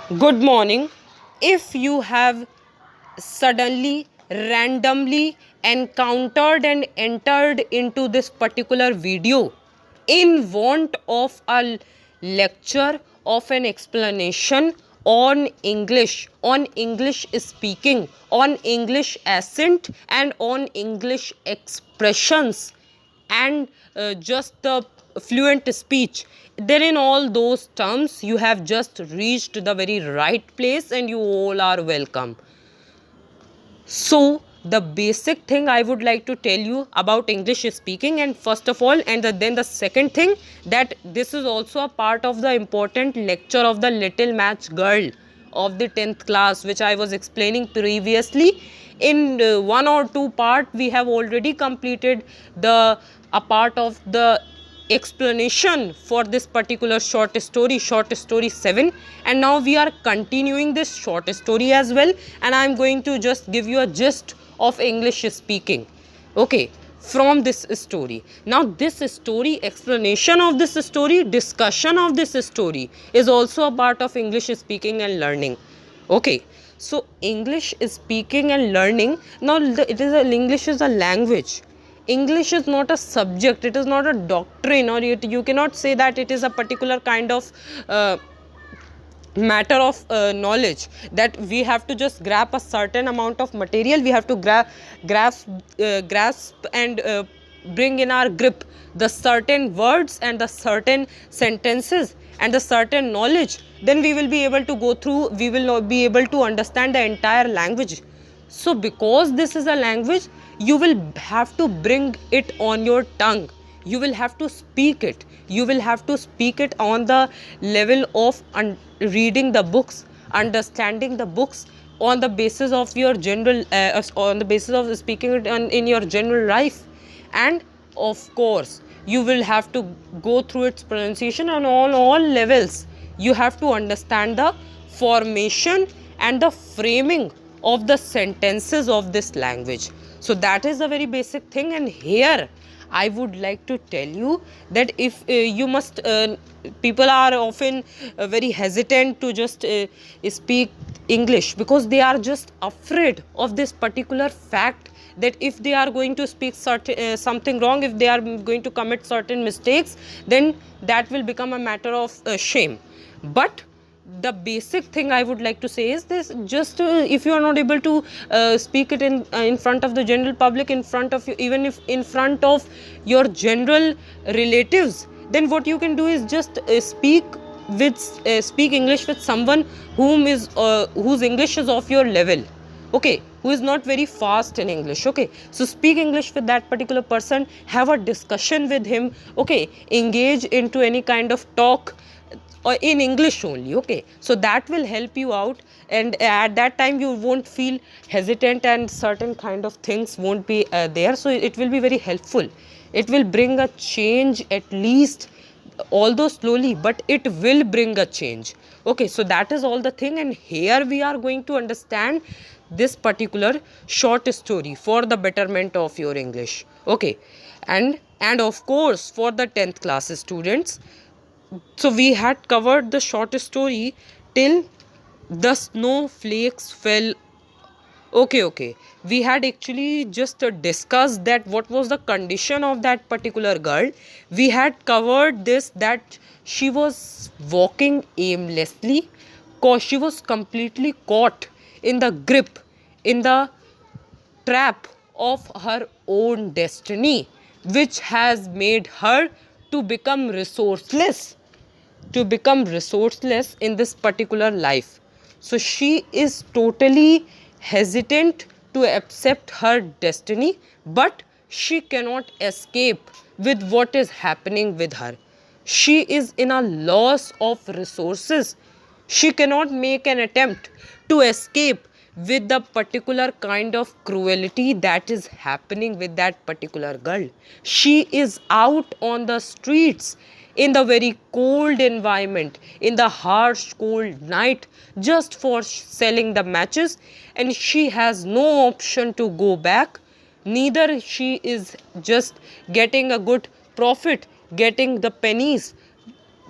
Good morning. If you have suddenly, randomly encountered and entered into this particular video in want of a lecture, of an explanation on English speaking, on English accent, and on English expressions, and just the fluent speech, then in all those terms you have just reached the very right place and you all are welcome. So the basic thing I would like to tell you about English speaking, and first of all, and then the second thing, that this is also a part of the important lecture of the little match girl of the 10th class, which I was explaining previously. In one or two part we have already completed the a part of the explanation for this particular short story 7, and now we are continuing this short story as well, and I am going to just give you a gist of English speaking, okay, from this story. Now this story, explanation of this story, discussion of this story is also a part of English speaking and learning, okay. So English speaking and learning, now English is a language. English is not a subject, it is not a doctrine, or you cannot say that it is a particular kind of matter of knowledge, that we have to just grab a certain amount of material, we have to grasp and bring in our grip the certain words and the certain sentences and the certain knowledge, then we will be able to go through, we will not be able to understand the entire language. So because this is a language, you will have to bring it on your tongue, you will have to speak it, you will have to speak it on the level of reading the books, understanding the books, on the basis of your general on the basis of speaking it in your general life. And of course you will have to go through its pronunciation on all levels. You have to understand the formation and the framing of the sentences of this language. So that is a very basic thing, and here I would like to tell you that if you must people are often very hesitant to just speak English, because they are just afraid of this particular fact, that if they are going to speak something wrong, if they are going to commit certain mistakes, then that will become a matter of shame. But the basic thing I would like to say is this: just if you are not able to speak it in front of the general public, in front of you, even if in front of your general relatives, then what you can do is just speak English with someone whose English is of your level, okay, who is not very fast in English, okay. So speak English with that particular person, have a discussion with him, okay, engage into any kind of talk or in English only, okay. So that will help you out, and at that time you won't feel hesitant and certain kind of things won't be there. So it will be very helpful, it will bring a change, at least, although slowly, but it will bring a change, okay. So that is all the thing, and here we are going to understand this particular short story for the betterment of your English, okay. And of course, for the 10th class students, so we had covered the short story till the snowflakes fell. Okay. We had actually just discussed that what was the condition of that particular girl. We had covered this, that she was walking aimlessly because she was completely caught in the grip, in the trap of her own destiny, which has made her to become resourceless in this particular life. So she is totally hesitant to accept her destiny, but she cannot escape with what is happening with her. She is in a loss of resources. She cannot make an attempt to escape with the particular kind of cruelty that is happening with that particular girl. She is out on the streets in the very cold environment, in the harsh cold night, just for selling the matches, and she has no option to go back. Neither she is just getting a good profit, getting the pennies,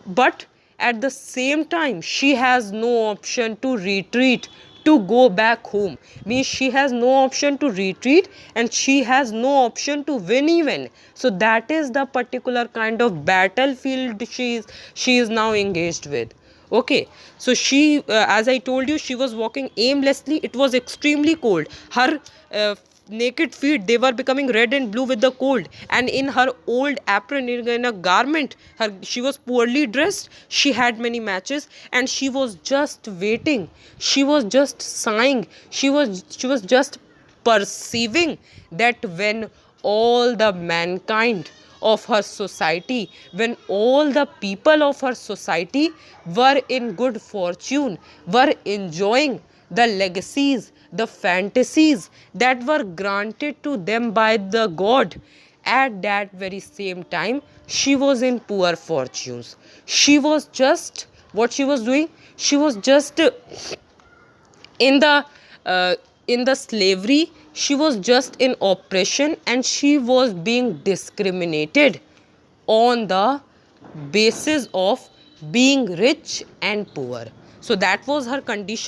but at the same time she has no option to retreat, to go back home. Means she has no option to retreat and she has no option to win even. So that is the particular kind of battlefield she is now engaged with. Okay, so she as I told you, she was walking aimlessly. It was extremely cold. Her naked feet, they were becoming red and blue with the cold, and in her old apron, in a garment, she was poorly dressed, she had many matches, and she was just waiting, she was just sighing, she was just perceiving that when all the mankind of her society, when all the people of her society were in good fortune, were enjoying the legacies, the fantasies that were granted to them by the God, at that very same time she was in poor fortunes. She was just, what she was doing, she was just in the uh, in the slavery, she was just in oppression, and she was being discriminated on the basis of being rich and poor. So that was her condition.